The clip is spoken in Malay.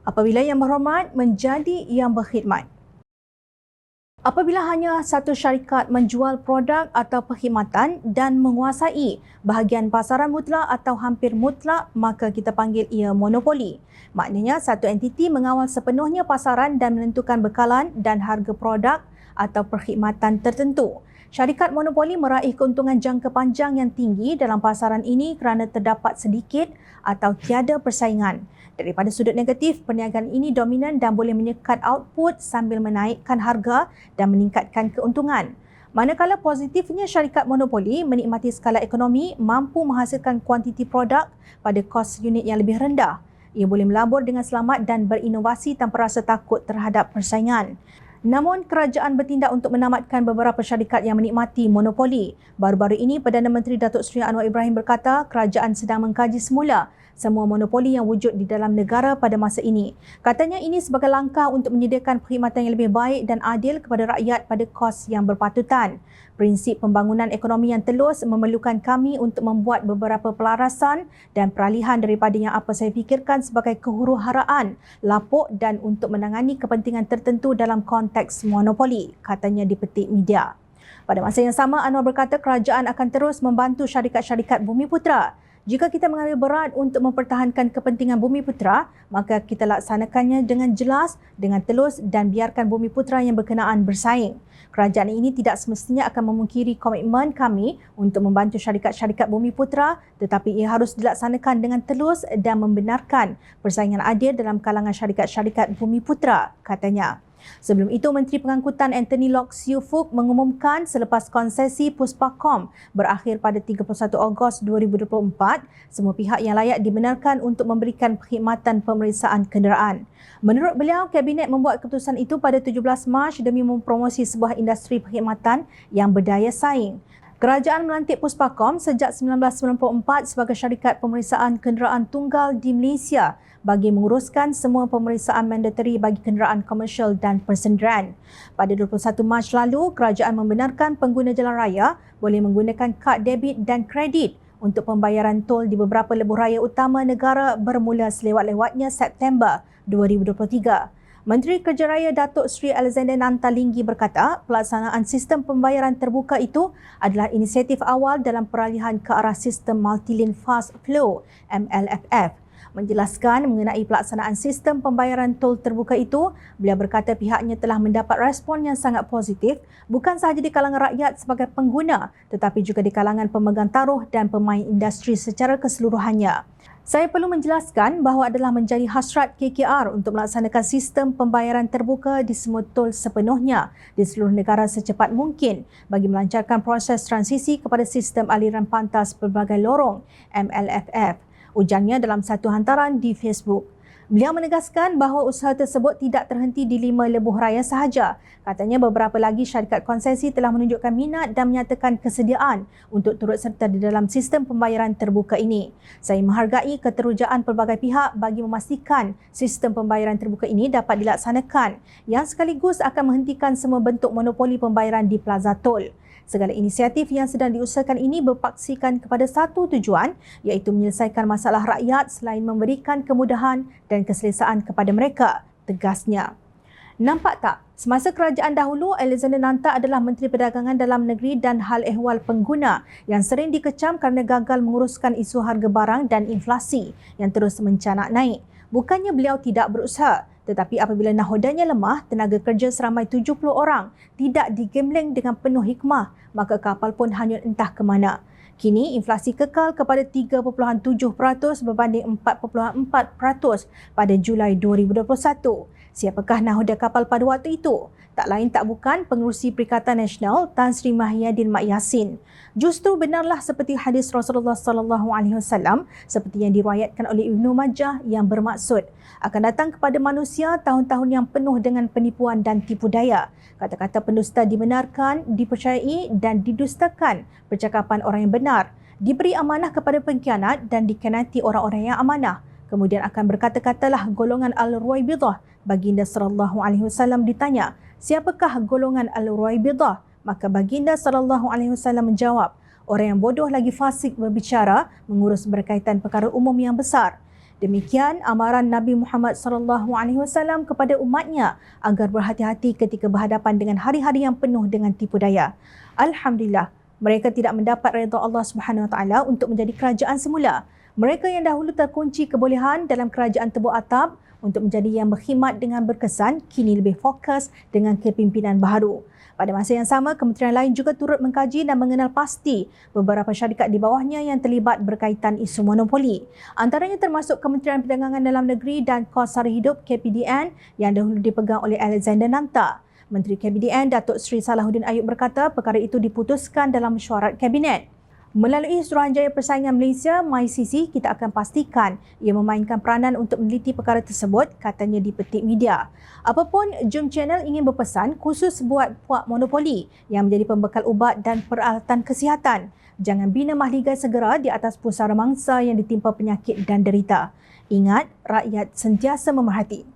apabila Yang Berhormat menjadi Yang Berkhidmat. Apabila hanya satu syarikat menjual produk atau perkhidmatan dan menguasai bahagian pasaran mutlak atau hampir mutlak, maka kita panggil ia monopoli. Maknanya satu entiti mengawal sepenuhnya pasaran dan menentukan bekalan dan harga produk atau perkhidmatan tertentu. Syarikat monopoli meraih keuntungan jangka panjang yang tinggi dalam pasaran ini kerana terdapat sedikit atau tiada persaingan. Daripada sudut negatif, perniagaan ini dominan dan boleh menyekat output sambil menaikkan harga dan meningkatkan keuntungan. Manakala positifnya syarikat monopoli menikmati skala ekonomi mampu menghasilkan kuantiti produk pada kos unit yang lebih rendah. Ia boleh melabur dengan selamat dan berinovasi tanpa rasa takut terhadap persaingan. Namun, kerajaan bertindak untuk menamatkan beberapa syarikat yang menikmati monopoli. Baru-baru ini, Perdana Menteri Datuk Seri Anwar Ibrahim berkata kerajaan sedang mengkaji semula semua monopoli yang wujud di dalam negara pada masa ini. Katanya ini sebagai langkah untuk menyediakan perkhidmatan yang lebih baik dan adil kepada rakyat pada kos yang berpatutan. Prinsip pembangunan ekonomi yang telus memerlukan kami untuk membuat beberapa pelarasan dan peralihan daripada yang apa saya fikirkan sebagai kehuru-haraan, lapuk dan untuk menangani kepentingan tertentu dalam konteks monopoli, katanya dipetik media. Pada masa yang sama, Anwar berkata kerajaan akan terus membantu syarikat-syarikat Bumiputera. Jika kita mengambil berat untuk mempertahankan kepentingan Bumiputera, maka kita laksanakannya dengan jelas, dengan telus dan biarkan Bumiputera yang berkenaan bersaing. Kerajaan ini tidak semestinya akan memungkiri komitmen kami untuk membantu syarikat-syarikat Bumiputera, tetapi ia harus dilaksanakan dengan telus dan membenarkan persaingan adil dalam kalangan syarikat-syarikat Bumiputera, katanya. Sebelum itu, Menteri Pengangkutan Anthony Loke Siu Fook mengumumkan selepas konsesi Puspakom berakhir pada 31 Ogos 2024, semua pihak yang layak dibenarkan untuk memberikan perkhidmatan pemeriksaan kenderaan. Menurut beliau, Kabinet membuat keputusan itu pada 17 Mac demi mempromosi sebuah industri perkhidmatan yang berdaya saing. Kerajaan melantik Puspakom sejak 1994 sebagai syarikat pemeriksaan kenderaan tunggal di Malaysia bagi menguruskan semua pemeriksaan mandatory bagi kenderaan komersial dan persendian. Pada 21 Mac lalu, kerajaan membenarkan pengguna jalan raya boleh menggunakan kad debit dan kredit untuk pembayaran tol di beberapa lebuh raya utama negara bermula selewat-lewatnya September 2023. Menteri Kerja Raya Datuk Seri Alexander Nantalinggi berkata pelaksanaan sistem pembayaran terbuka itu adalah inisiatif awal dalam peralihan ke arah sistem Multi-Lane Fast Flow (MLFF). Menjelaskan mengenai pelaksanaan sistem pembayaran tol terbuka itu, beliau berkata pihaknya telah mendapat respon yang sangat positif bukan sahaja di kalangan rakyat sebagai pengguna tetapi juga di kalangan pemegang taruh dan pemain industri secara keseluruhannya. Saya perlu menjelaskan bahawa adalah menjadi hasrat KKR untuk melaksanakan sistem pembayaran terbuka di semua tol sepenuhnya di seluruh negara secepat mungkin bagi melancarkan proses transisi kepada sistem aliran pantas pelbagai lorong MLFF, ujarnya dalam satu hantaran di Facebook. Beliau menegaskan bahawa usaha tersebut tidak terhenti di 5 lebuh raya sahaja. Katanya beberapa lagi syarikat konsesi telah menunjukkan minat dan menyatakan kesediaan untuk turut serta di dalam sistem pembayaran terbuka ini. Saya menghargai keterujaan pelbagai pihak bagi memastikan sistem pembayaran terbuka ini dapat dilaksanakan yang sekaligus akan menghentikan semua bentuk monopoli pembayaran di plaza tol. Segala inisiatif yang sedang diusahakan ini berpaksikan kepada satu tujuan iaitu menyelesaikan masalah rakyat selain memberikan kemudahan dan keselesaan kepada mereka, tegasnya. Nampak tak? Semasa kerajaan dahulu, Alexander Nanta adalah Menteri Perdagangan Dalam Negeri dan Hal Ehwal Pengguna yang sering dikecam kerana gagal menguruskan isu harga barang dan inflasi yang terus mencanak naik. Bukannya beliau tidak berusaha, tetapi apabila nahodanya lemah, tenaga kerja seramai 70 orang tidak digembleng dengan penuh hikmah, maka kapal pun hanyut entah ke mana. Kini, inflasi kekal kepada 3.7% berbanding 4.4% pada Julai 2021. Siapakah nahoda kapal pada waktu itu? Tak lain tak bukan Pengerusi Perikatan Nasional Tan Sri Mahyadin Mat Yassin. Justru benarlah seperti hadis Rasulullah SAW seperti yang diriwayatkan oleh Ibnu Majah yang bermaksud akan datang kepada manusia tahun-tahun yang penuh dengan penipuan dan tipu daya. Kata-kata pendusta dibenarkan, dipercayai dan didustakan percakapan orang yang benar. Diberi amanah kepada pengkhianat dan dikhianati orang-orang yang amanah. Kemudian akan berkata-katalah golongan Al-Ruwaibidah. Baginda SAW ditanya, siapakah golongan Al-Ruwaibidah? Maka Baginda SAW menjawab, orang yang bodoh lagi fasik berbicara mengurus berkaitan perkara umum yang besar. Demikian amaran Nabi Muhammad SAW kepada umatnya agar berhati-hati ketika berhadapan dengan hari-hari yang penuh dengan tipu daya. Alhamdulillah, mereka tidak mendapat redha Allah Subhanahu Wa Taala untuk menjadi kerajaan semula. Mereka yang dahulu terkunci kebolehan dalam kerajaan tebuk atap untuk menjadi yang berkhidmat dengan berkesan, kini lebih fokus dengan kepimpinan baharu. Pada masa yang sama, kementerian lain juga turut mengkaji dan mengenal pasti beberapa syarikat di bawahnya yang terlibat berkaitan isu monopoli. Antaranya termasuk Kementerian Perdagangan Dalam Negeri dan Kos Sara Hidup KPDN yang dahulu dipegang oleh Alexander Nanta. Menteri KPDN Datuk Seri Salahuddin Ayub berkata perkara itu diputuskan dalam mesyuarat Kabinet. Melalui Suruhanjaya Persaingan Malaysia, MyCC, kita akan pastikan ia memainkan peranan untuk meneliti perkara tersebut, katanya di petik media. Apapun, Jom Channel ingin berpesan khusus buat puak monopoli yang menjadi pembekal ubat dan peralatan kesihatan. Jangan bina mahligai segera di atas pusara mangsa yang ditimpa penyakit dan derita. Ingat, rakyat sentiasa memerhati.